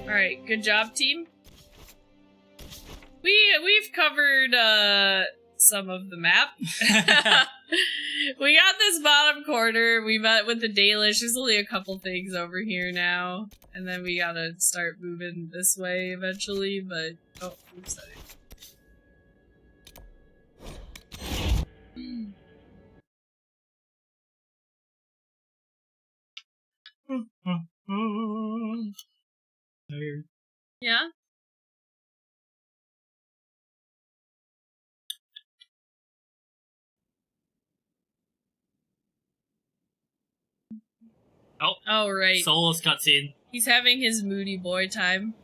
Alright, good job, team. We've covered some of the map. We got this bottom corner. We met with the Dalish. There's only a couple things over here now. And then we gotta start moving this way eventually, but... Oh, oops, sorry. Yeah? Oh, right. Soulless cutscene. He's having his moody boy time.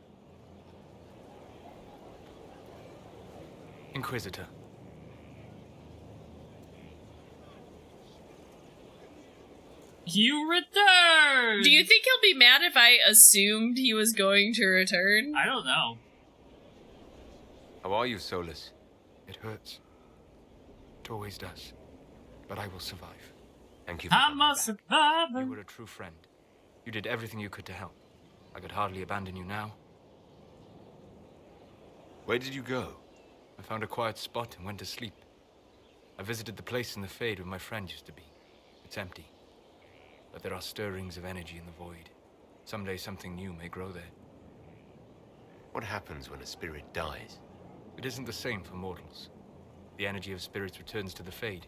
Inquisitor. You returned! Do you think he'll be mad if I assumed he was going to return? I don't know. How are you, Solus? It hurts. It always does. But I will survive. Thank you for I'm a survivor. You were a true friend. You did everything you could to help. I could hardly abandon you now. Where did you go? I found a quiet spot and went to sleep. I visited the place in the Fade where my friend used to be. It's empty. But there are stirrings of energy in the void. Someday something new may grow there. What happens when a spirit dies? It isn't the same for mortals. The energy of spirits returns to the Fade.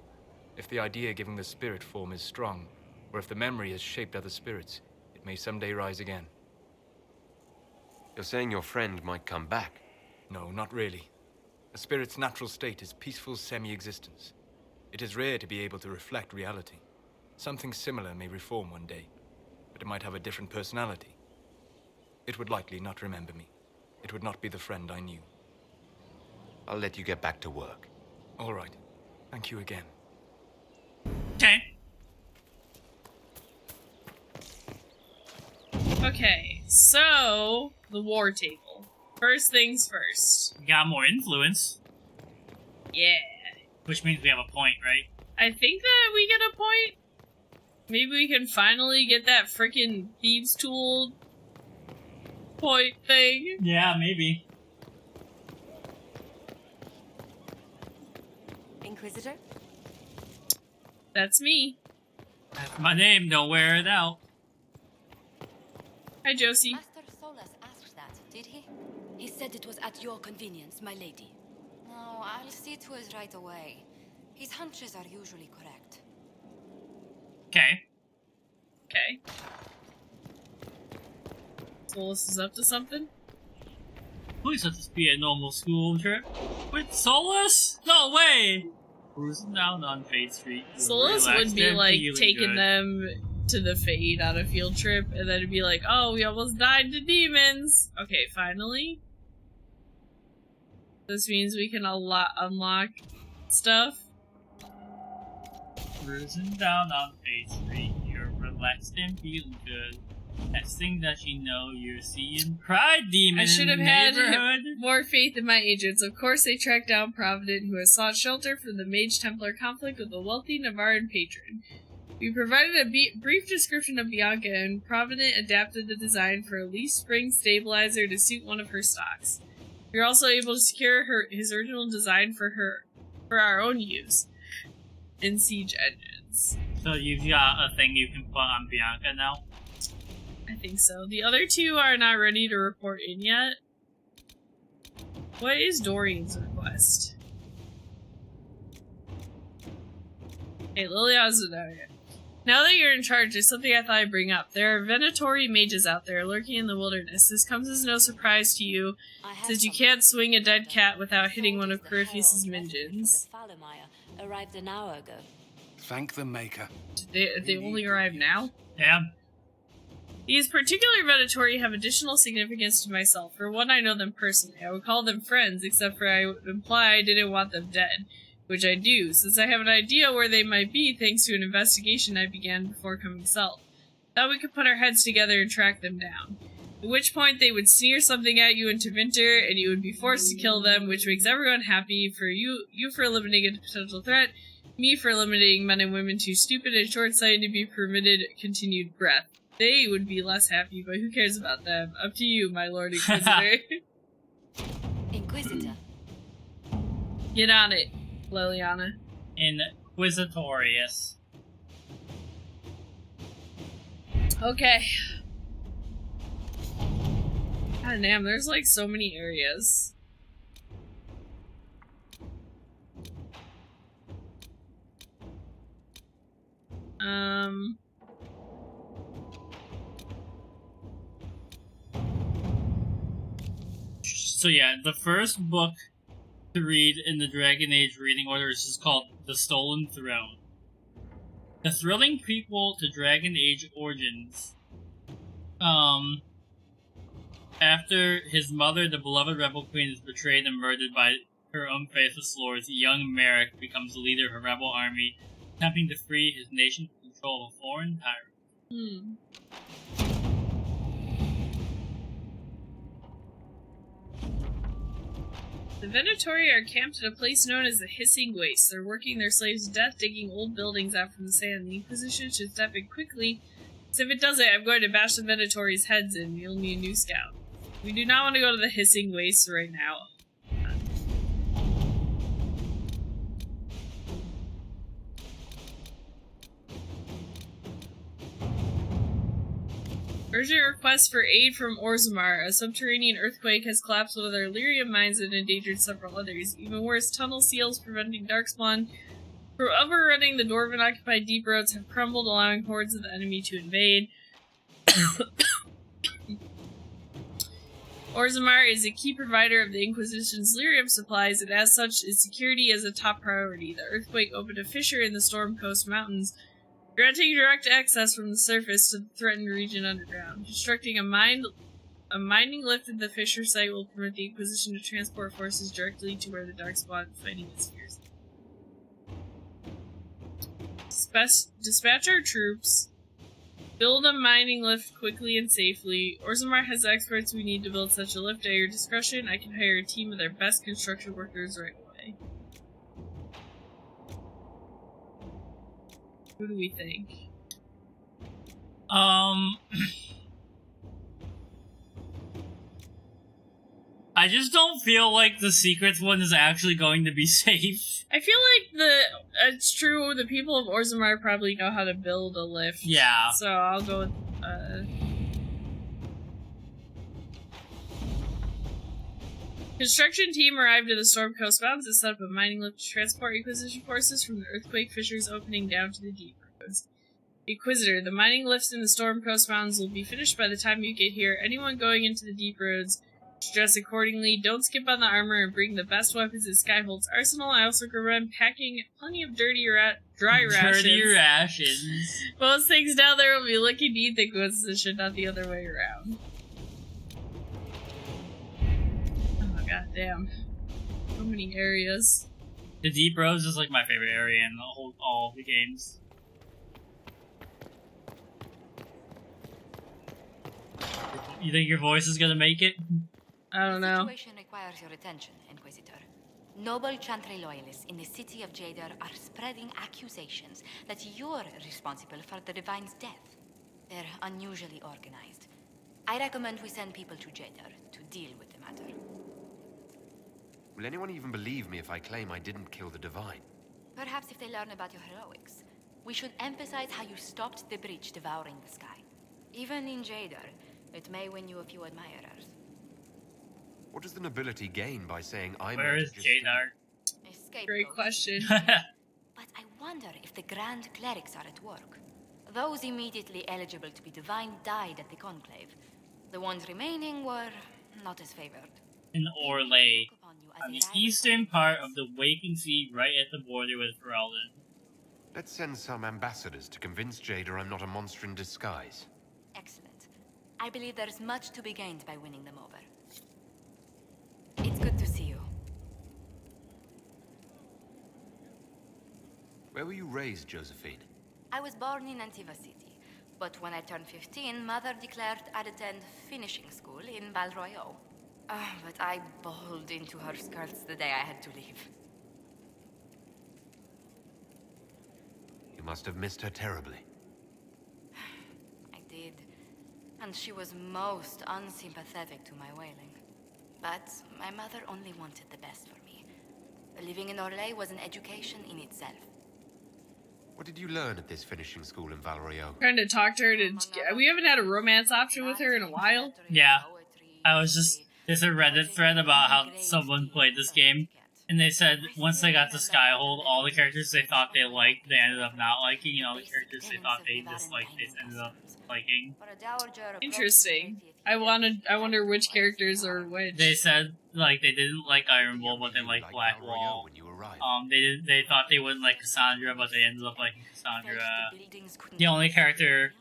If the idea giving the spirit form is strong, or if the memory has shaped other spirits, it may someday rise again. You're saying your friend might come back? No, not really. A spirit's natural state is peaceful semi-existence. It is rare to be able to reflect reality. Something similar may reform one day, but it might have a different personality. It would likely not remember me. It would not be the friend I knew. I'll let you get back to work. All right. Thank you again. Okay. Okay, so the war table. First things first. We got more influence. Yeah. Which means we have a point, right? I think that we get a point. Maybe we can finally get that frickin' thieves tool point thing. Yeah, maybe. Inquisitor? That's me. That's my name, don't wear it out. Hi, Josie. Master Solus asked that, did he? He said it was at your convenience, my lady. No, I'll see to it right away. His hunches are usually correct. Okay. Okay. Solus is up to something? Please let this be a normal school trip. With Solus? No way! Cruising down on Fade Street. Solus would be like taking them to the Fade on a field trip, and then it'd be like, oh, we almost died to demons! Okay, finally. This means we can unlock stuff. Cruising down on Fade Street, you're relaxed and feeling good. Next thing that you know, you're seeing Pride Demon. I should have in the had neighborhood. more faith in my agents. Of course, they tracked down Provident, who has sought shelter from the Mage-Templar conflict with a wealthy Navaran patron. We provided a brief description of Bianca, and Provident adapted the design for a leaf spring stabilizer to suit one of her stocks. We were also able to secure his original design for our own use in siege engines. So you've got a thing you can put on Bianca now? I think so. The other two are not ready to report in yet. What is Dorian's request? Hey, Lilia's now that you're in charge, there's something I thought I'd bring up. There are Venatori mages out there lurking in the wilderness. This comes as no surprise to you, since you can't swing a dead cat without hitting one of Corypheus' minions. Arrived an hour ago. Thank the Maker. They only arrived now? Yeah. These particular Venatori have additional significance to myself. For one, I know them personally. I would call them friends, except for I would imply I didn't want them dead. Which I do, since I have an idea where they might be thanks to an investigation I began before coming self. Thought we could put our heads together and track them down. At which point they would sneer something at you into Winter, and you would be forced to kill them, which makes everyone happy. For you for eliminating a potential threat, me for eliminating men and women too stupid and short-sighted to be permitted continued breath. They would be less happy, but who cares about them? Up to you, my Lord Inquisitor. Inquisitor. Get on it, Liliana. Inquisitorious. Okay. God damn, there's like so many areas. So yeah, the first book to read in the Dragon Age reading order is just called The Stolen Throne. The thrilling prequel to Dragon Age Origins. After his mother, the beloved rebel queen, is betrayed and murdered by her unfaithless lords, young Merrick becomes the leader of a rebel army, attempting to free his nation from control of a foreign tyrant. The Venatori are camped at a place known as the Hissing Waste. They're working their slaves to death, digging old buildings out from the sand. The Inquisition should step in quickly, because if it doesn't, I'm going to bash the Venatori's heads in. You'll need a new scout. We do not want to go to the Hissing Waste right now. Urgent request for aid from Orzammar. A subterranean earthquake has collapsed one of their Lyrium mines and endangered several others. Even worse, tunnel seals preventing darkspawn from overrunning the Dwarven-occupied deep roads have crumbled, allowing hordes of the enemy to invade. Orzammar is a key provider of the Inquisition's Lyrium supplies, and as such, its security is a top priority. The earthquake opened a fissure in the Storm Coast Mountains, granting direct access from the surface to the threatened region underground. Constructing a mining lift at the fissure site will permit the Inquisition to transport forces directly to where the Darkspawn is fighting its fears. Dispatch our troops. Build a mining lift quickly and safely. Orzammar has the experts we need to build such a lift. At your discretion, I can hire a team of their best construction workers right away. Who do we think? I just don't feel like the secrets one is actually going to be safe. I feel like it's true, the people of Orzammar probably know how to build a lift. Yeah. So I'll go with, Construction team arrived at the Storm Coast Mountains to set up a mining lift to transport Inquisition forces from the earthquake fissures opening down to the deep roads. Inquisitor, the mining lifts in the Storm Coast Mountains will be finished by the time you get here. Anyone going into the deep roads, dress accordingly. Don't skip on the armor and bring the best weapons in Skyholt's arsenal. I also recommend packing plenty of dry rations. Dirty rations. Most things down there will be looking neat, the Inquisition, not the other way around. Oh, goddamn. So many areas. The Deep Roads is like my favorite area in all the games. You think your voice is gonna make it? I don't know. The situation requires your attention, Inquisitor. Noble Chantry loyalists in the city of Jadar are spreading accusations that you're responsible for the Divine's death. They're unusually organized. I recommend we send people to Jadar to deal with the matter. Will anyone even believe me if I claim I didn't kill the Divine? Perhaps if they learn about your heroics. We should emphasize how you stopped the breach devouring the sky. Even in Jadar, it may win you a few admirers. What does the nobility gain by saying I'm... Where is Jadar? Great question. But I wonder if the Grand Clerics are at work. Those immediately eligible to be divine died at the Conclave. The ones remaining were not as favored. In Orlais, on the eastern part of the Waking Sea, right at the border with Ferelden. Let's send some ambassadors to convince Jadar I'm not a monster in disguise. Excellent. I believe there's much to be gained by winning them over. It's good to see you. Where were you raised, Josephine? I was born in Antiva City, but when I turned 15, Mother declared I'd attend finishing school in Val Royeaux. But I bawled into her skirts the day I had to leave. You must have missed her terribly. I did. And she was most unsympathetic to my wailing. But my mother only wanted the best for me. Living in Orlais was an education in itself. What did you learn at this finishing school in Valrio? Trying to talk to her to... We haven't had a romance option with her in a while. Yeah. I was just... There's a Reddit thread about how someone played this game, and they said once they got to Skyhold, all the characters they thought they liked, they ended up not liking, and all the characters they thought they disliked, they ended up liking. Interesting. I wonder which characters are which. They said, like, they didn't like Iron Bull, but they liked Blackwall. They thought they wouldn't like Cassandra, but they ended up liking Cassandra. The only character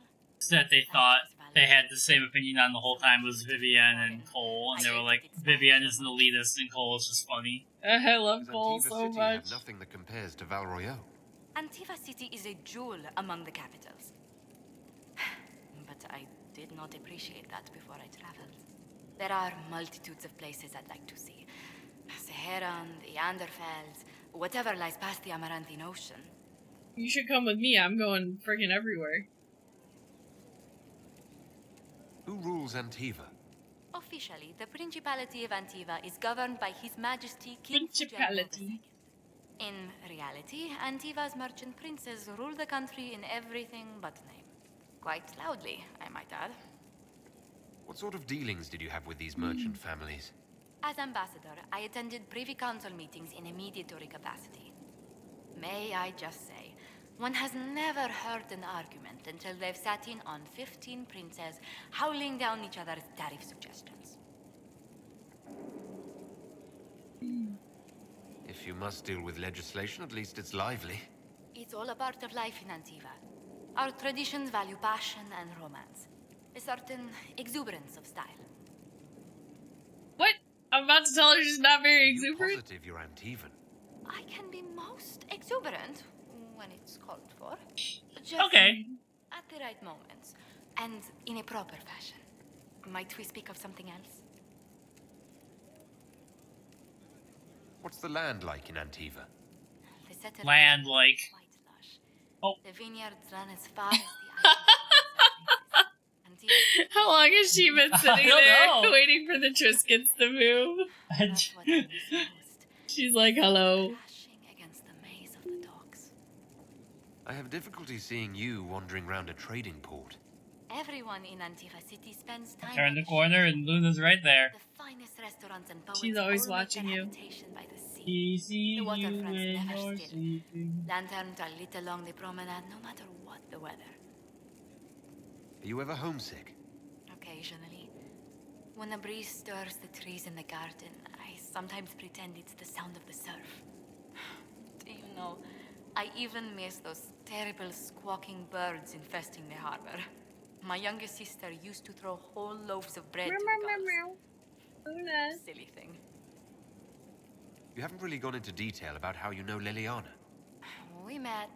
that they thought they had the same opinion on the whole time was Vivienne and Cole, and they were like, Vivienne is an elitist and Cole is just funny. I love Cole so much. Nothing that compares to Valroyo. Antiva City is a jewel among the capitals. But I did not appreciate that before I traveled. There are multitudes of places I'd like to see. Saharan, the Anderfels, whatever lies past the Amarantine Ocean. You should come with me. I'm going friggin' everywhere. Who rules Antiva? Officially, the Principality of Antiva is governed by His Majesty King Principality. In reality, Antiva's merchant princes rule the country in everything but name. Quite loudly, I might add. What sort of dealings did you have with these merchant families? As ambassador, I attended Privy Council meetings in a mediatory capacity. May I just say, one has never heard an argument until they've sat in on 15 princes howling down each other's tariff suggestions. If you must deal with legislation, at least it's lively. It's all a part of life in Antiva. Our traditions value passion and romance. A certain exuberance of style. What? I'm about to tell her she's not very exuberant? Positive you're Antivan. I can be most exuberant when it's called for. Just Okay. at the right moments. And in a proper fashion. Might we speak of something else? What's the land like in Antiva? The settlement Land, is like... quite lush. Oh. The vineyards run as far as the eye can see. Antiva- How long has she been sitting don't there know. waiting for the Triscuits to move? That's what I miss most. She's like, hello. Crashing against the maze of the docks. I have difficulty seeing you wandering around a trading port. Everyone in Antiva City spends time. Turn at the the corner and Luna's right there. The finest restaurants and poets She's always all make their watching you. habitation by the sea. He sees The you waterfronts when never you're still. sleeping. Lanterns are lit along the promenade no matter what the weather. Are you ever homesick? Occasionally. When the breeze stirs the trees in the garden, I sometimes pretend it's the sound of the surf. Do you know, I even miss those terrible squawking birds infesting the harbor. My younger sister used to throw whole loaves of bread to the gulls. Silly thing. You haven't really gone into detail about how you know Liliana. We met...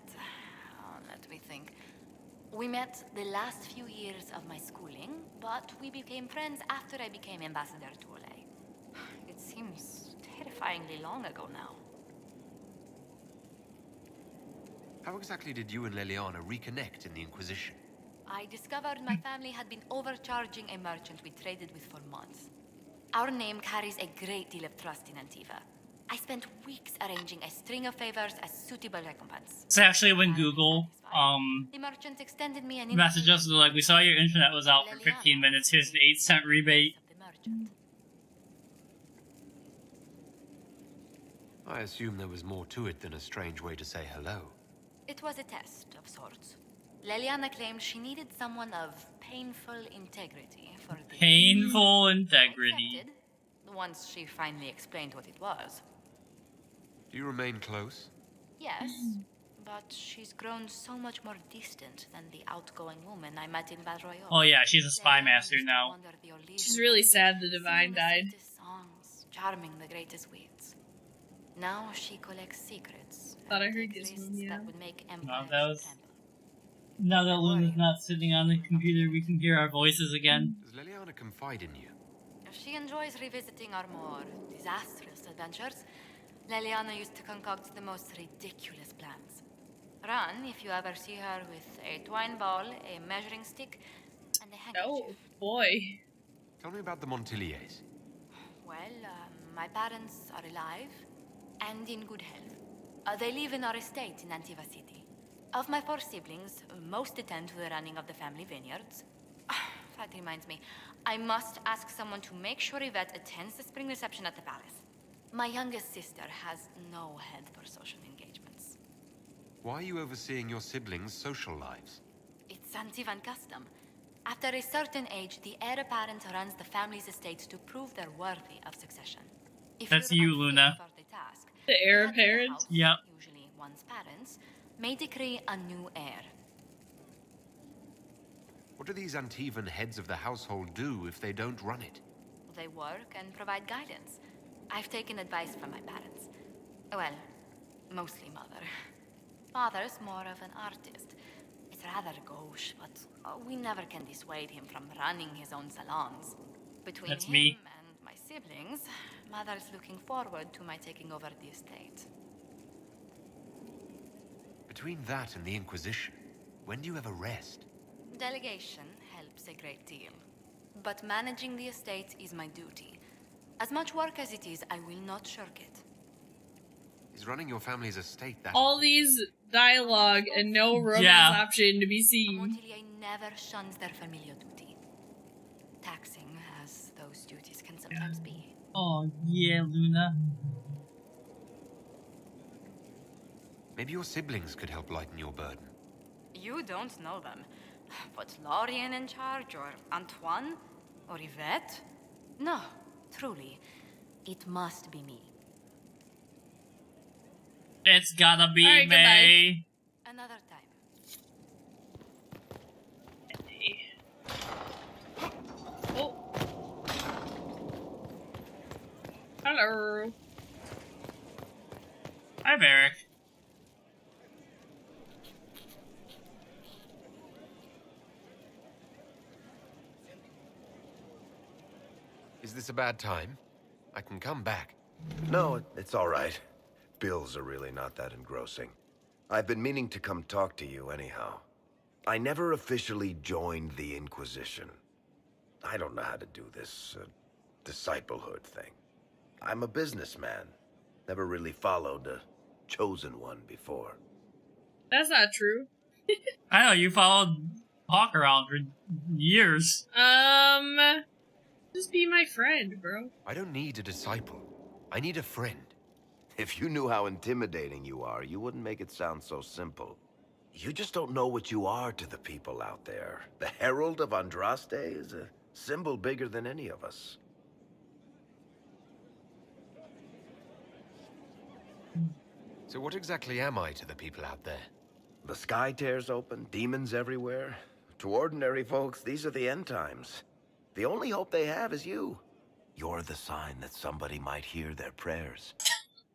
let me think. We met the last few years of my schooling, but we became friends after I became ambassador to Orlais. It seems terrifyingly long ago now. How exactly did you and Liliana reconnect in the Inquisition? I discovered my family had been overcharging a merchant we traded with for months. Our name carries a great deal of trust in Antiva. I spent weeks arranging a string of favors as suitable recompense. It's actually when Google, The merchant extended me an messaged us, they're like, we saw your internet was out for 15 minutes, here's the 8-cent rebate. of the merchant. I assume there was more to it than a strange way to say hello. It was a test of sorts. Leliana claimed she needed someone of painful integrity for the... Painful I integrity. accepted, once she finally explained what it was. Do you remain close? Yes, but she's grown so much more distant than the outgoing woman I met in Valroyo. Oh yeah, she's a spy master now. She's really sad the Divine died. Songs, charming the greatest wits. Now she collects secrets. Thought I and heard takes this one, risks yeah. that would make No, empires that was... tremble. Now that Luna's not sitting on the computer, we can hear our voices again. Does Liliana confide in you? She enjoys revisiting our more disastrous adventures. Leliana used to concoct the most ridiculous plans. Run if you ever see her with a twine ball, a measuring stick, and a handkerchief. No. boy. Tell me about the Montiliers. Well, my parents are alive and in good health. They live in our estate in Antiva City. Of my 4 siblings, most attend to the running of the family vineyards. That reminds me, I must ask someone to make sure Yvette attends the spring reception at the palace. My youngest sister has no head for social engagements. Why are you overseeing your siblings' social lives? It's Antivan custom. After a certain age, the heir apparent runs the family's estate to prove they're worthy of succession. If That's you're you, unfit Luna. for the task, The heir head of the apparent? house, Yep. usually one's parents, may decree a new heir. What do these Antivan heads of the household do if they don't run it? They work and provide guidance. I've taken advice from my parents. Well, mostly mother. Father's more of an artist. It's rather gauche, but we never can dissuade him from running his own salons. Between That's him me. and my siblings, mother's looking forward to my taking over the estate. Between that and the Inquisition, when do you ever rest? Delegation helps a great deal. But managing the estate is my duty. As much work as it is, I will not shirk it. Is running your family's estate that... All these dialogue and no romance Yeah. option to be A seen. Montilier never shuns their familial duty. Taxing as those duties can sometimes be. Oh, yeah, Luna. Maybe your siblings could help lighten your burden. You don't know them. Put Lorien in charge, or Antoine, or Yvette? No, truly. It must be me. It's gotta be Alright, May. Another time. Oh. Hello. Hi, Varric. Is this a bad time? I can come back. No, it's all right. Bills are really not that engrossing. I've been meaning to come talk to you anyhow. I never officially joined the Inquisition. I don't know how to do this disciplehood thing. I'm a businessman. Never really followed a chosen one before. That's not true. I know, you followed Hawk around for years. Just be my friend, bro. I don't need a disciple. I need a friend. If you knew how intimidating you are, you wouldn't make it sound so simple. You just don't know what you are to the people out there. The Herald of Andraste is a symbol bigger than any of us. So what exactly am I to the people out there? The sky tears open, demons everywhere. To ordinary folks, these are the end times. The only hope they have is you. You're the sign that somebody might hear their prayers.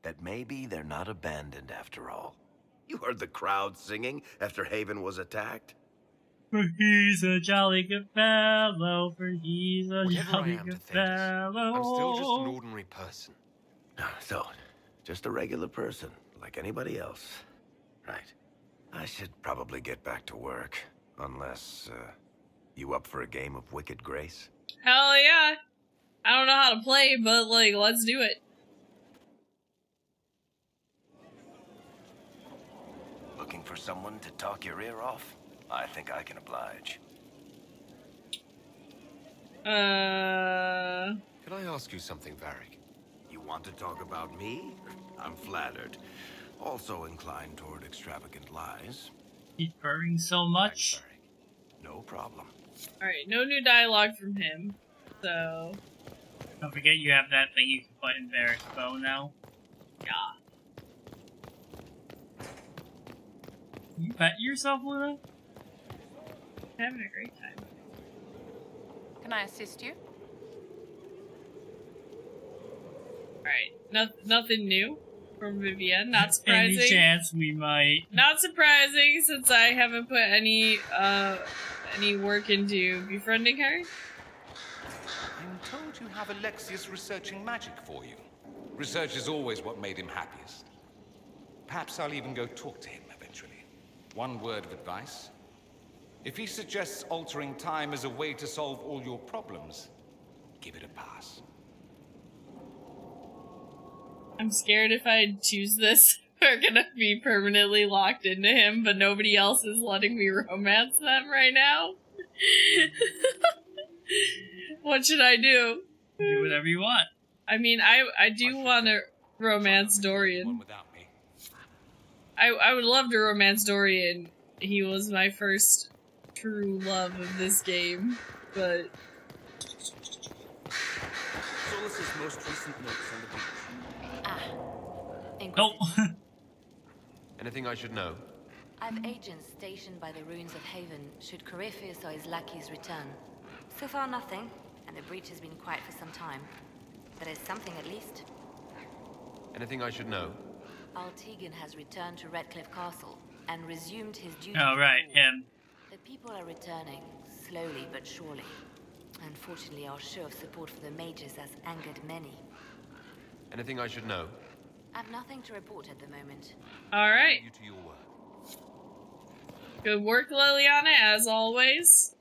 That maybe they're not abandoned after all. You heard the crowd singing after Haven was attacked? For he's a jolly good fellow, for he's a Whatever I jolly am to good Thedas, fellow. I'm still just an ordinary person. So, just a regular person, like anybody else. Right. I should probably get back to work. Unless, you up for a game of Wicked Grace? Hell yeah. I don't know how to play, but, like, let's do it. Looking for someone to talk your ear off? I think I can oblige. Can I ask you something, Varric? You want to talk about me? I'm flattered. Also inclined toward extravagant lies. He's purring so much. Thanks, Varric. No problem. Alright, no new dialogue from him. So, Don't forget you have that thing you can put in Varric's bow now. yeah. You pet yourself, Luna? Having a great time. Can I assist you? Alright, nothing new from Vivienne. Not Any surprising. chance we might. Not surprising, since I haven't put any work into befriending her. I'm told you have Alexius researching magic for you. Research is always what made him happiest. Perhaps I'll even go talk to him eventually. One word of advice. If he suggests altering time as a way to solve all your problems, give it a pass. I'm scared if I choose this, we're gonna be permanently locked into him, but nobody else is letting me romance them right now. What should I do? Do whatever you want. I mean, I do want to romance Dorian. I would love to romance Dorian. He was my first true love of this game, but... Solus's most recent notes on the beach. Nope. Anything I should know? I've agents stationed by the ruins of Haven should Corypheus or his lackeys return. So far nothing, and the breach has been quiet for some time. There is something at least. Anything I should know? Altegan has returned to Redcliffe Castle and resumed his duty. Oh, right, him. The people are returning, slowly but surely. Unfortunately, our show of support for the mages has angered many. Anything I should know? I've nothing to report at the moment. Alright. You to your work. Good work, Liliana, as always.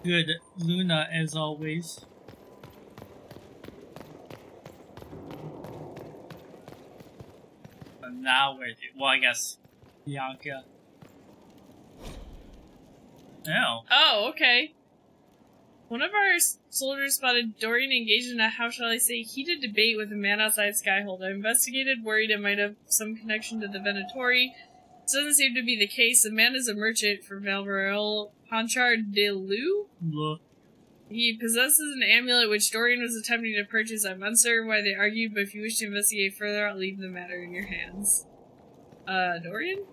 Good Luna, as always. But now where's it? Well, I guess Bianca. Oh. Oh, okay. One of our soldiers spotted Dorian engaged in a, how shall I say, heated debate with a man outside Skyhold. I investigated, worried it might have some connection to the Venatori. This doesn't seem to be the case. The man is a merchant for Valvarel Ponchard de Lou. Look. He possesses an amulet which Dorian was attempting to purchase. I'm uncertain why they argued, but if you wish to investigate further, I'll leave the matter in your hands. Dorian?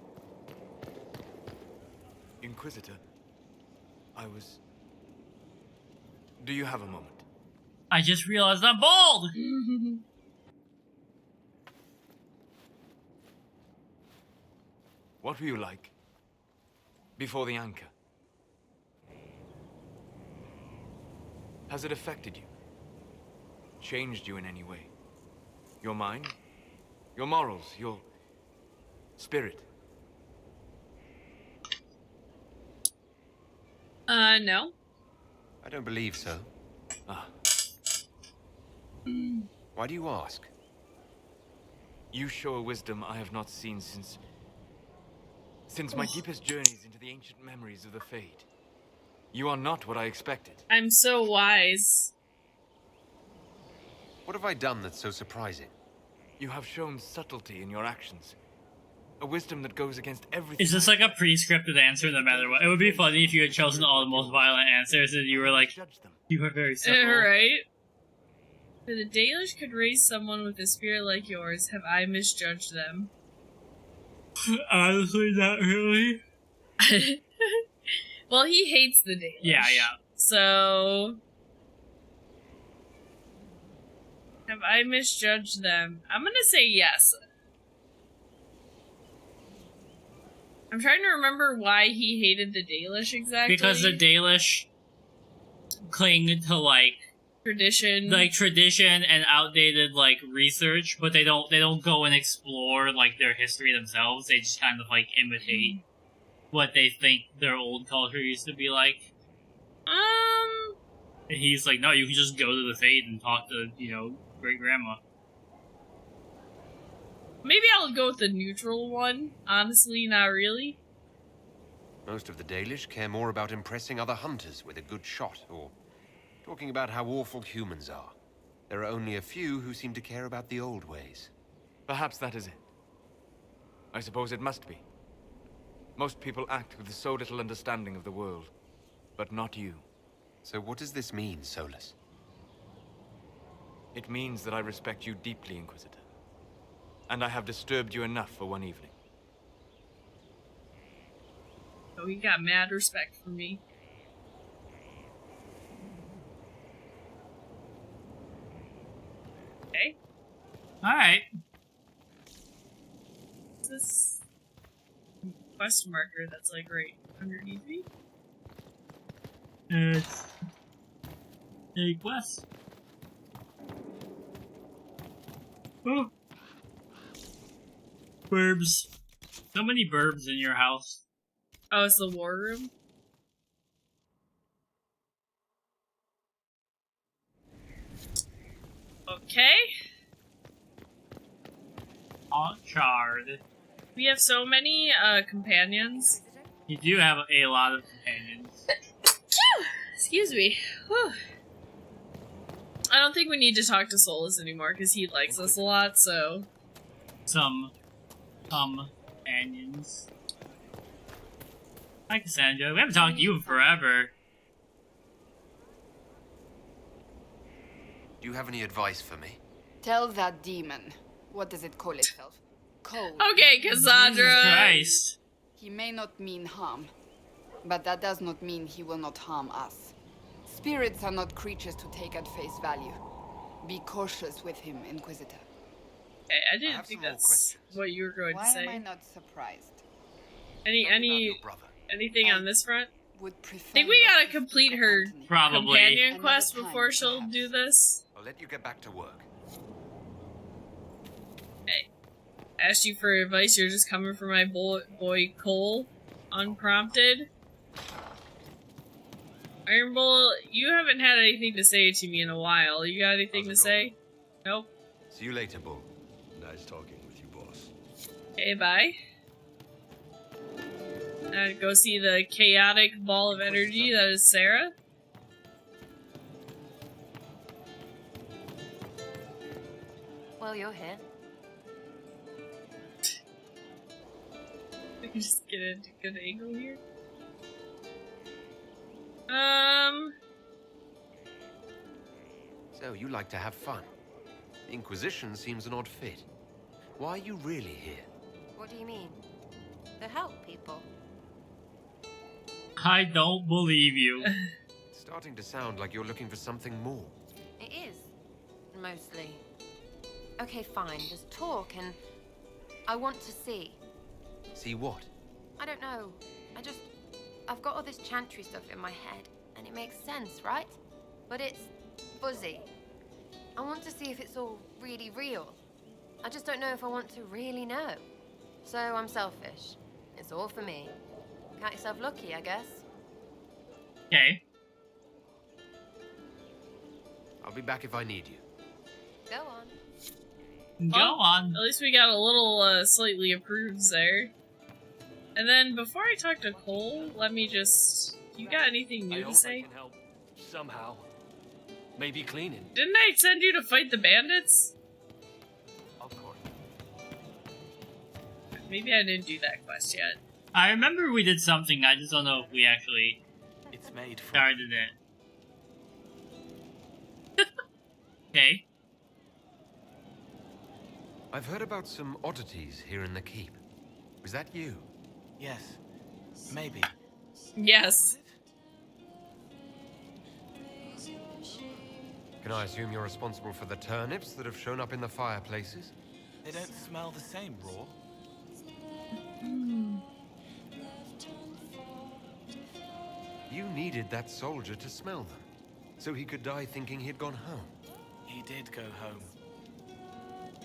Inquisitor, Do you have a moment? I just realized I'm bald! What were you like before the anchor? Has it affected you? Changed you in any way? Your mind? Your morals? Your spirit? No. I don't believe so. Ah. Why do you ask? You show a wisdom I have not seen since my deepest journeys into the ancient memories of the Fade. You are not what I expected. I'm so wise. What have I done that's so surprising? You have shown subtlety in your actions. A wisdom that goes against everything. Is this like a pre-scripted answer no matter what? It would be funny if you had chosen all the most violent answers and you were like, you are very simple. Right? If the Dalish could raise someone with a spirit like yours, have I misjudged them? Honestly, not really. Well, he hates the Dalish. Yeah. So... have I misjudged them? I'm gonna say yes. I'm trying to remember why he hated the Dalish exactly. Because the Dalish cling to tradition and outdated research, but they don't go and explore their history themselves. They just kind of imitate what they think their old culture used to be like. And he's like, no, you can just go to the Fade and talk to great grandma. Maybe I'll go with the neutral one. Honestly, not really. Most of the Dalish care more about impressing other hunters with a good shot, or talking about how awful humans are. There are only a few who seem to care about the old ways. Perhaps that is it. I suppose it must be. Most people act with so little understanding of the world, but not you. So what does this mean, Solus? It means that I respect you deeply, Inquisitor. And I have disturbed you enough for one evening. Oh, he got mad respect for me. Okay. Alright. What's this quest marker that's right underneath me? It's a quest. Oh. Burbs. So many burbs in your house. Oh, it's the war room? Okay. All charred. We have so many companions. You do have a lot of companions. Excuse me. Whew. I don't think we need to talk to Solus anymore because he likes us a lot, so. Some companions. Hi, Cassandra. We haven't talked to you in forever. Do you have any advice for me? Tell that demon. What does it call itself? Cold. Okay, Cassandra. Jesus Christ. He may not mean harm, but that does not mean he will not harm us. Spirits are not creatures to take at face value. Be cautious with him, Inquisitor. Okay, I didn't think that's what you were going to Why say. am I not surprised? Anything on this front? Would prefer I think we not gotta to complete speak her of Anthony. Probably. companion Another quest time, before she'll perhaps. do this. I'll let you get back to work. Hey, asked you for advice. You're just coming for my boy Cole, unprompted. Iron Bull, you haven't had anything to say to me in a while. You got anything to say? Nope. See you later, Bull. Nice talking with you, boss. Okay, bye. Go see the chaotic ball of energy that is Sarah. Well, you're here. We can just get a good angle here. So, you like to have fun. The Inquisition seems an odd fit. Why are you really here? What do you mean? To help people. I don't believe you. It's starting to sound like you're looking for something more. It is. Mostly. Okay, fine. Just talk and... I want to see. See what? I don't know. I've got all this chantry stuff in my head, and it makes sense, right? But it's fuzzy. I want to see if it's all really real. I just don't know if I want to really know. So I'm selfish. It's all for me. Count yourself lucky, I guess. Okay. I'll be back if I need you. Go on. Go on. At least we got a little slightly approved there. And then before I talk to Cole, let me just... You got anything new to say? Can help somehow. Maybe cleaning. Didn't I send you to fight the bandits? Of course. Maybe I didn't do that quest yet. I remember we did something, I just don't know if we actually It's made from. started it. Okay. I've heard about some oddities here in the keep. Was that you? Yes. Maybe. Yes. Can I assume you're responsible for the turnips that have shown up in the fireplaces? They don't smell the same raw. You needed that soldier to smell them, so he could die thinking he'd gone home. He did go home.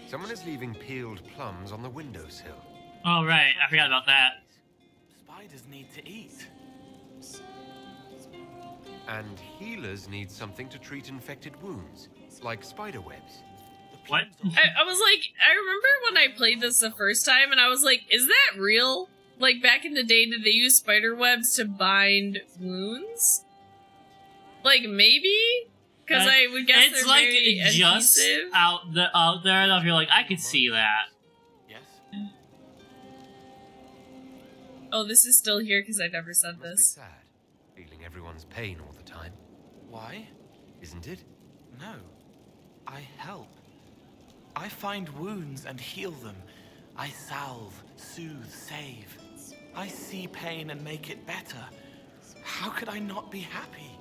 Someone is leaving peeled plums on the windowsill. Oh, right. I forgot about that. Spiders need to eat. And healers need something to treat infected wounds, like spider webs. What? I was like, I remember when I played this the first time, and I was like, is that real? Like, back in the day, did they use spider webs to bind wounds? Like, maybe? Because I would guess it's they're like very just adhesive. out there enough. You're like, I could see that. Yes. Oh, this is still here because I never said Must be this. sad, feeling everyone's pain all the time, Why? isn't it? No. I help. I find wounds and heal them. I salve, soothe, save. I see pain and make it better. How could I not be happy?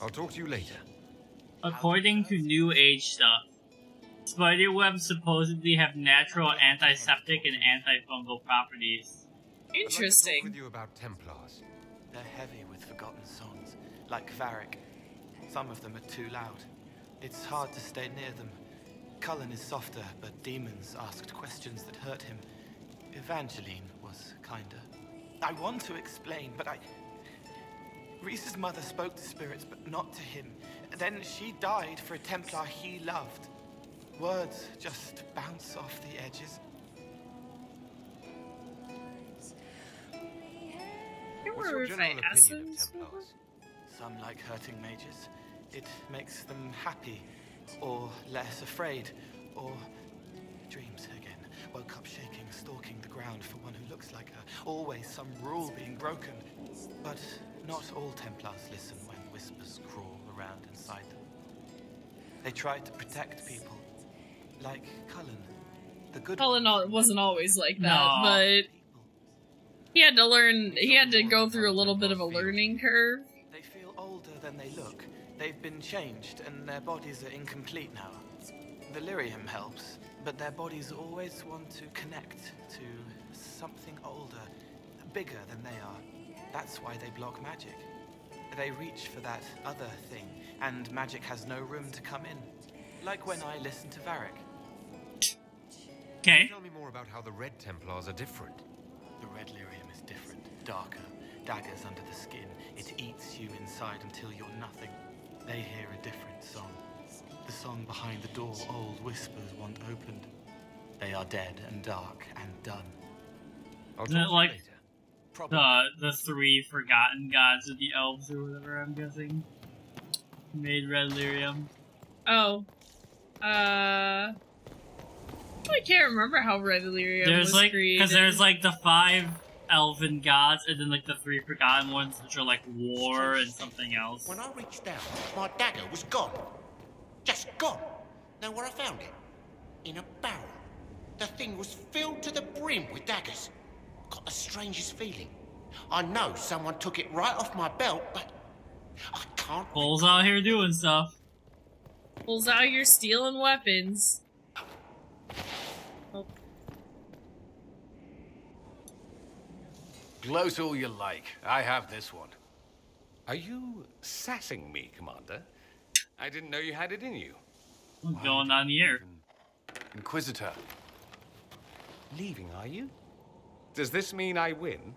I'll talk to you later. According to New Age stuff, spiderwebs supposedly have natural antiseptic and antifungal properties. Interesting. I'd like to talk with you about Templars. They're heavy with forgotten songs, like Varric. Some of them are too loud. It's hard to stay near them. Cullen is softer, but demons asked questions that hurt him. Evangeline was kinder. I want to explain, but Reese's mother spoke to spirits, but not to him. Then she died for a Templar he loved. Words just bounce off the edges. What's your general opinion of Templars? Some like hurting mages. It makes them happy, or less afraid, or dreams again. Woke up shaking, stalking the ground for one who looks like her. Always some rule being broken. But not all Templars listen when whispers crawl around inside them. They try to protect people, like Cullen, the good Cullen one. wasn't always like that, No. but he had to learn. He had to go through a little bit of a learning curve. They feel older than they look. They've been changed, and their bodies are incomplete now. The lyrium helps, but their bodies always want to connect to something older, bigger than they are. That's why they block magic. They reach for that other thing, and magic has no room to come in. Like when I listen to Varric. Okay. Tell me more about how the Red Templars are different. The red lyrium is different, darker, daggers under the skin. It eats you inside until you're nothing. They hear a different song. The song behind the door old whispers want opened. They are dead and dark and done. I'll Isn't it talk to you like later. the three forgotten gods of the elves or whatever, I'm guessing? Made red lyrium. Oh. I can't remember how Red Illyrium There's was like, created. because there's like the 5 elven gods, and then like the 3 forgotten ones, which are like war and something else. When I reached down, my dagger was gone. Just gone. Know where I found it? In a barrel. The thing was filled to the brim with daggers. Got the strangest feeling. I know someone took it right off my belt, but I can't. Bull's out here doing stuff. Pulls out your stealing weapons. Oh. Gloat all you like. I have this one. Are you sassing me, Commander? I didn't know you had it in you. What's going on here? Inquisitor. Leaving, are you? Does this mean I win?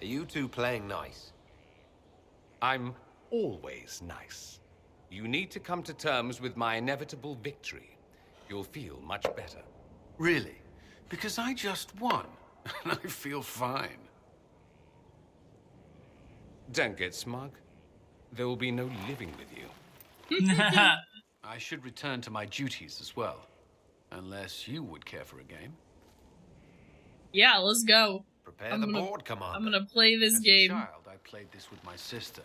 Are you two playing nice? I'm always nice. You need to come to terms with my inevitable victory. You'll feel much better. Really? Because I just won, and I feel fine. Don't get smug. There will be no living with you. I should return to my duties as well. Unless you would care for a game. Yeah, let's go. Prepare I'm the gonna- board, Commander. I'm gonna play this As game. a child, I played this with my sister.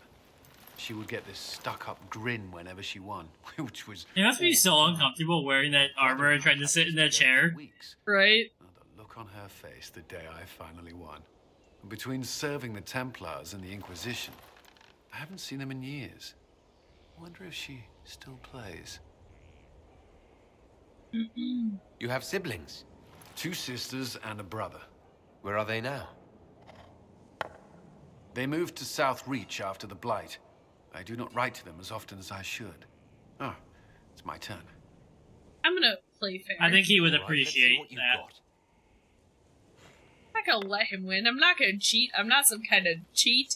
She would get this stuck-up grin whenever she won, which was... It must be so uncomfortable wearing that armor and trying to sit in that chair. Weeks. Right? Oh, the look on her face the day I finally won. Between serving the Templars and the Inquisition, I haven't seen them in years. I wonder if she still plays. You have siblings. 2 sisters and a brother. Where are they now? They moved to South Reach after the Blight. I do not write to them as often as I should. Oh, it's my turn. I'm gonna play fair. I think he would All right, let's see appreciate what you've that. got. I'm not gonna let him win. I'm not gonna cheat. I'm not some kind of cheat.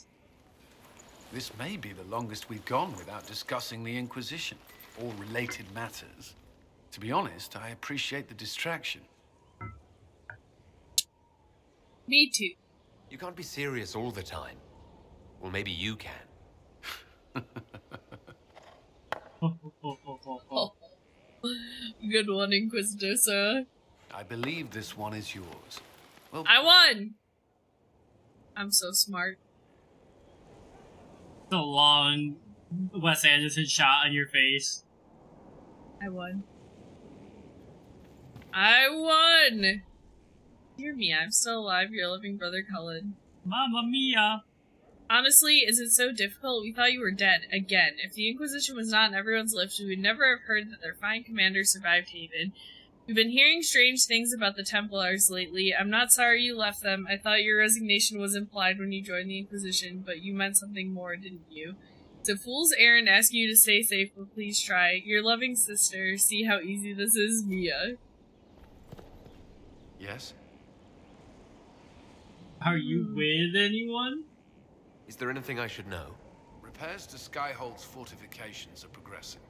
This may be the longest we've gone without discussing the Inquisition or related matters. To be honest, I appreciate the distraction. Me too. You can't be serious all the time. Well, maybe you can. Oh. Good one, Inquisitor, sir. I believe this one is yours. Well, I won! I'm so smart. The long Wes Anderson shot on your face. I won. I won! Dear me, I'm still alive, your loving brother Cullen. Mamma mia! Honestly, is it so difficult? We thought you were dead. Again, if the Inquisition was not on everyone's lips, we would never have heard that their fine commander survived Haven. We've been hearing strange things about the Templars lately. I'm not sorry you left them. I thought your resignation was implied when you joined the Inquisition, but you meant something more, didn't you? It's a fool's errand asking you to stay safe, but please try. Your loving sister. See how easy this is, Mia. Yes? Are you with anyone? Is there anything I should know? Repairs to Skyhold's fortifications are progressing.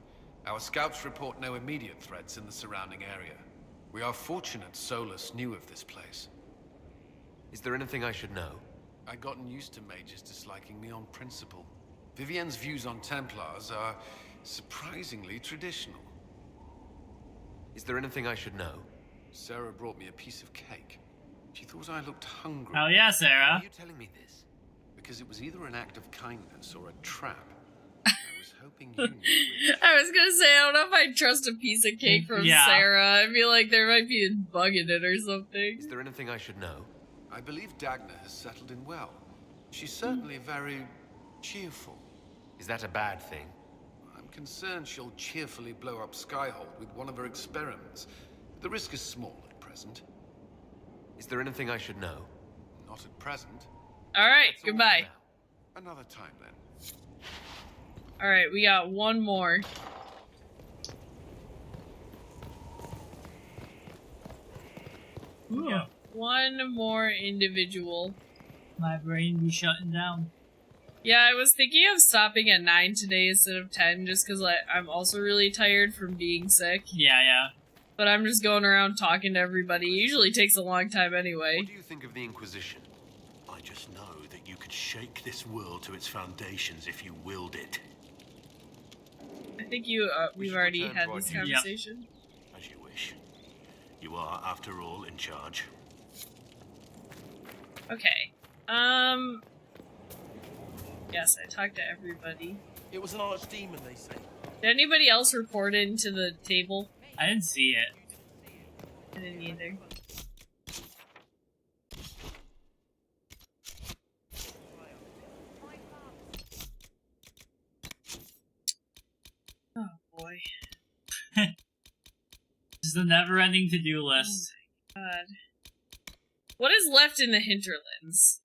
Our scouts report no immediate threats in the surrounding area. We are fortunate Solus knew of this place. Is there anything I should know? I'd gotten used to mages disliking me on principle. Vivienne's views on Templars are surprisingly traditional. Is there anything I should know? Sarah brought me a piece of cake. She thought I looked hungry. Oh yeah, Why Sarah. are you telling me this? Because it was either an act of kindness or a trap. I was hoping you knew which. I was gonna say, I don't know if I'd trust a piece of cake from Yeah. Sarah. I feel like there might be a bug in it or something. Is there anything I should know? I believe Dagna has settled in well. She's certainly very cheerful. Is that a bad thing? I'm concerned she'll cheerfully blow up Skyhold with one of her experiments. The risk is small at present. Is there anything I should know? Not at present. Alright, That's all for goodbye. now. Another time then. Alright, we got one more. Ooh, One more individual. my brain be shutting down. Yeah, I was thinking of stopping at 9 today instead of 10 just because I'm also really tired from being sick. Yeah, yeah. But I'm just going around talking to everybody. It usually takes a long time anyway. What do you think of the Inquisition? I just know that you could shake this world to its foundations if you willed it. I think We we've should already return had to our this duties. conversation. As you wish. You are, after all, in charge. Okay. Yes, I talked to everybody. It was an archdemon, they say. Did anybody else report into the table? I didn't see it. I didn't either. Oh boy. Just a never-ending to-do list. God. What is left in the hinterlands?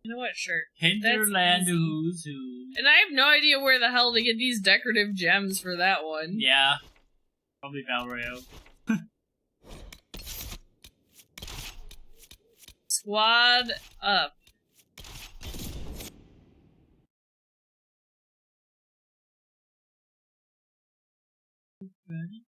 You know what? Sure. Hinterland easy. Who's Who. And I have no idea where the hell to get these decorative gems for that one. Yeah. Probably Valrio. Squad up. Ready?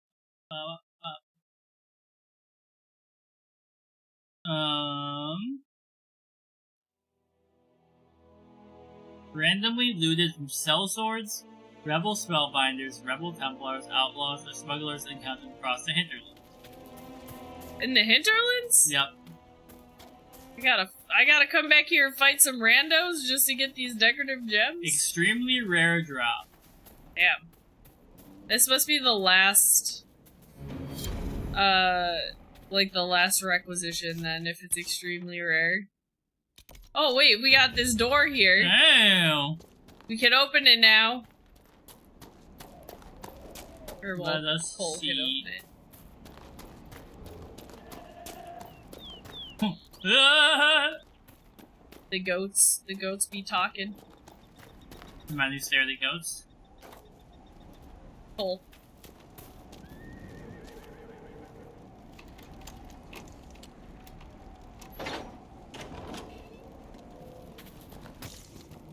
Randomly looted from sellswords, rebel spellbinders, rebel templars, outlaws, or smugglers encountered across the hinterlands. In the hinterlands? Yep. I gotta come back here and fight some randos just to get these decorative gems? Extremely rare drop. Damn. This must be the last, like the last requisition then, if it's extremely rare. Oh wait, we got this door here. Damn! We can open it now. Or well, Let us Cole can see. open it. The goats be talking. Remind me to stare at the goats. Cole.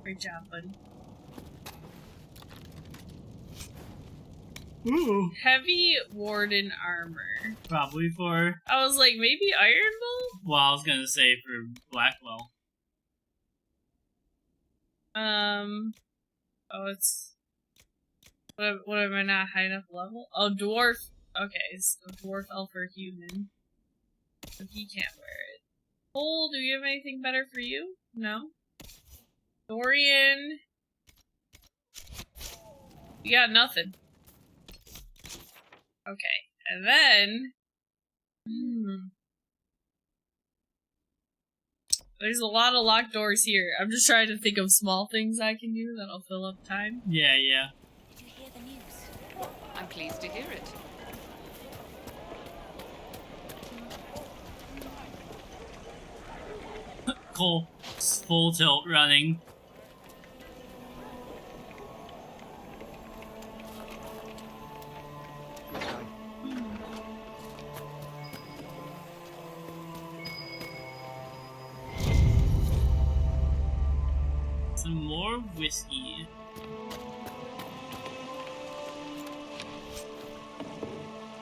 Great job, buddy. Ooh. Heavy Warden armor. Probably for, I was like, maybe Iron Bull? well, I was gonna say for Blackwell. Oh, it's... What am I not high enough level? Oh, dwarf. Okay, so dwarf, elf, or human. So he can't wear it. Cole, do you have anything better for you? No? Dorian. You got nothing. Okay, and then... There's a lot of locked doors here. I'm just trying to think of small things I can do that'll fill up time. Yeah, yeah. Did you hear the news? I'm pleased to hear it. Cole, full tilt running. some more whiskey.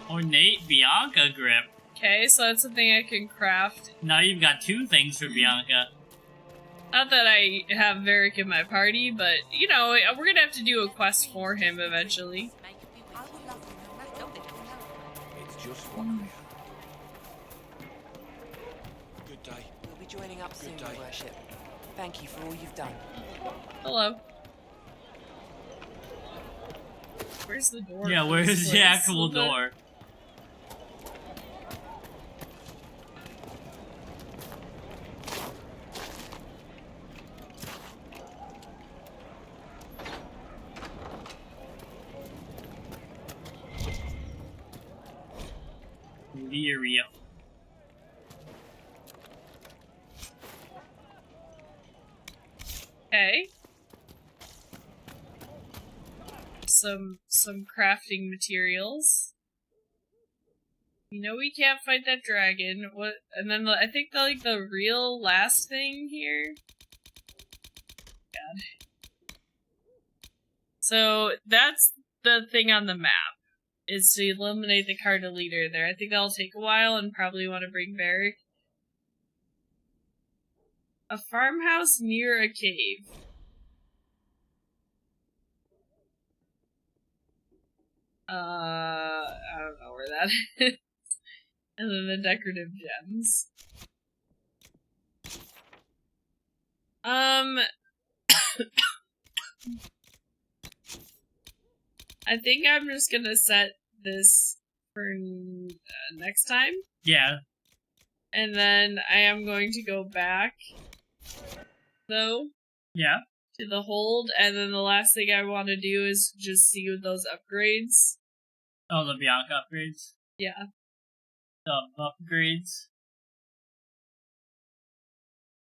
Ornate Bianca grip. Okay, so that's something I can craft. Now you've got 2 things for Bianca. Not that I have Varric in my party, but, you know, we're gonna have to do a quest for him eventually. It's just what I have. Good day. We'll be joining up soon, Your Worship. Thank you for all you've done. Hello. Where's the door? Yeah, where's the actual door? Lyria. Okay. Some crafting materials. You know we can't fight that dragon. What? And then I think the real last thing here. God. So that's the thing on the map. Is to eliminate the Carta leader there. I think that'll take a while and probably want to bring Varric. A farmhouse near a cave. I don't know where that is. And then the decorative gems. I think I'm just gonna set this for next time. Yeah. And then I am going to go back, though. Yeah. To the hold, and then the last thing I want to do is just see those upgrades. Oh, the Bianca upgrades? Yeah. The upgrades.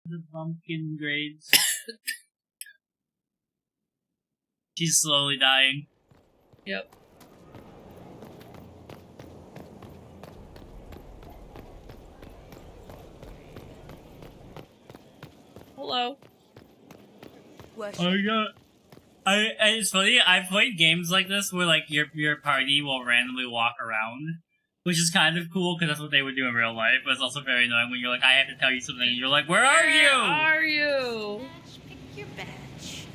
The pumpkin grades. She's slowly dying. Yep. Hello. It's funny, I've played games like this where like your party will randomly walk around, which is kind of cool because that's what they would do in real life, but it's also very annoying when you're like, I have to tell you something and you're like, where are you? Where are you? Pick your badge.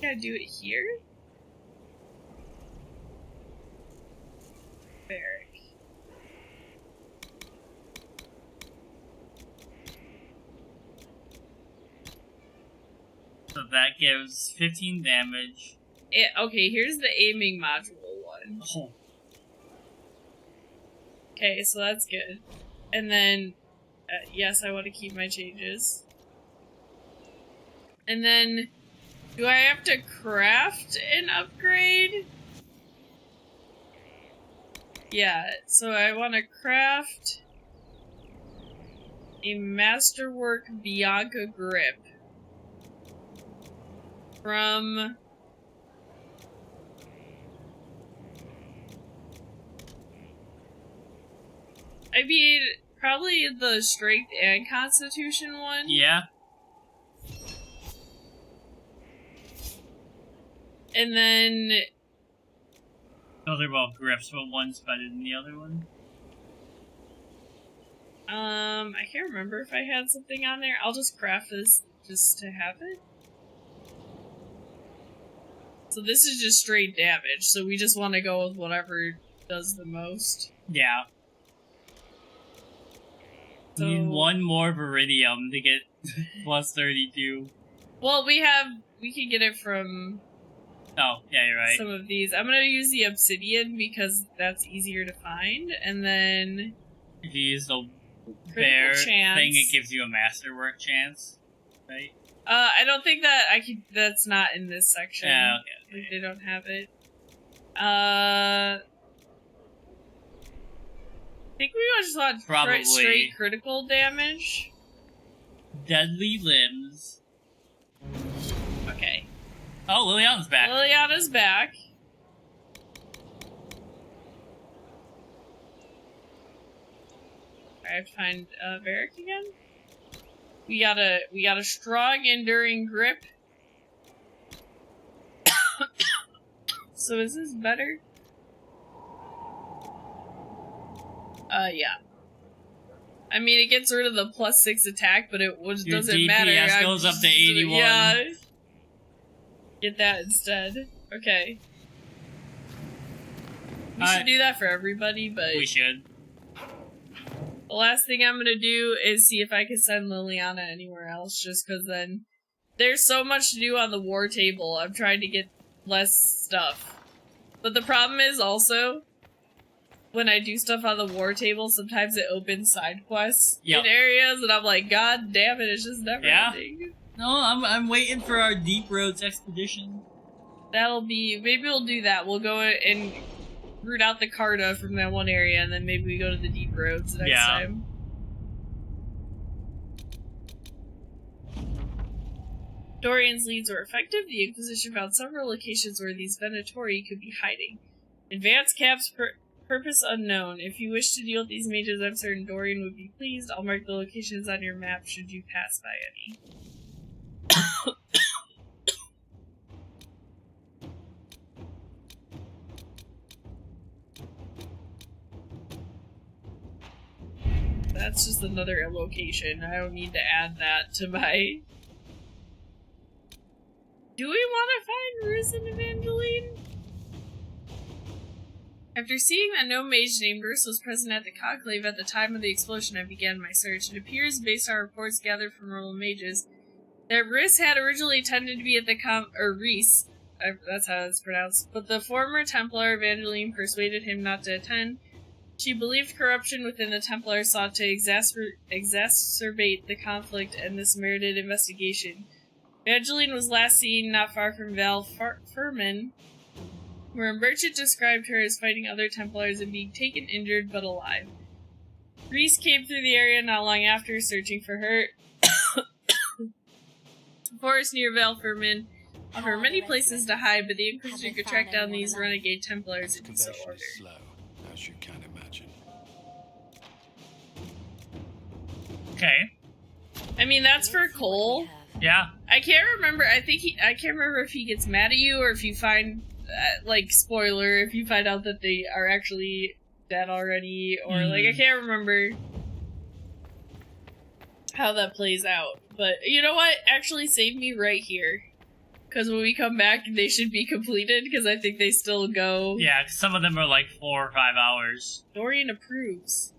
Gotta do it here? Varric. So that gives 15 damage. Okay, here's the aiming module one. Oh. Okay, so that's good. And then, yes, I want to keep my changes. And then, do I have to craft an upgrade? Yeah, so I want to craft a Masterwork Bianca grip from I mean, probably the Strength and Constitution one. Yeah. And then those are both grips, but one's better than the other one. I can't remember if I had something on there. I'll just craft this just to have it. So this is just straight damage, so we just want to go with whatever does the most. Yeah. So, need one more Viridium to get plus 32. Well, we can get it from... Oh, yeah, you're right. Some of these. I'm gonna use the Obsidian because that's easier to find, and then... If you use the bear thing, it gives you a Masterwork chance, right? I don't think that that's not in this section. Yeah, okay. They don't have it. I think we just want straight critical damage. Deadly limbs. Okay. Oh, Liliana's back. Liliana's back. I have to find Varric again? We got a strong, enduring grip. So is this better? Yeah. I mean, it gets rid of the +6 attack, but it doesn't DPS matter. DPS goes up to 81. Yeah. Get that instead. Okay. We should do that for everybody, but... We should. The last thing I'm gonna do is see if I can send Liliana anywhere else, just because then... There's so much to do on the war table, I'm trying to get less stuff. But the problem is also... When I do stuff on the war table, sometimes it opens side quests in areas, and I'm like, God damn it, it's just never ending. No, I'm waiting for our Deep Roads expedition. That'll be... Maybe we'll do that. We'll go and root out the Carta from that one area, and then maybe we go to the Deep Roads next time. Dorian's leads were effective. The Inquisition found several locations where these Venatori could be hiding. Advanced caps purpose unknown. If you wish to deal with these mages, I'm certain Dorian would be pleased. I'll mark the locations on your map should you pass by any. That's just another location. I don't need to add that to my... Do we want to find Rus and Evangeline? After seeing that no mage named Rus was present at the conclave at the time of the explosion, I began my search. It appears, based on reports gathered from rural mages, that Rus had originally intended to be at the Reese, that's how it's pronounced, but the former Templar Evangeline persuaded him not to attend. She believed corruption within the Templars sought to exacerbate the conflict, and this merited investigation. Evangeline was last seen not far from Val Furman, where a merchant described her as fighting other Templars and being taken injured but alive. Reese came through the area not long after, searching for her. The forest near Val Furman offer many places to hide, but the Inquisition could track down these renegade Templars in so order. Slow, as you can imagine. Okay. I mean, that's for Cole. Yeah. I can't remember. I can't remember if he gets mad at you or if you find, like, spoiler, if you find out that they are actually dead already, or like, I can't remember how that plays out. But you know what? Actually, save me right here, because when we come back, they should be completed. Because I think they still go. Yeah, some of them are like 4 or 5 hours. Dorian approves.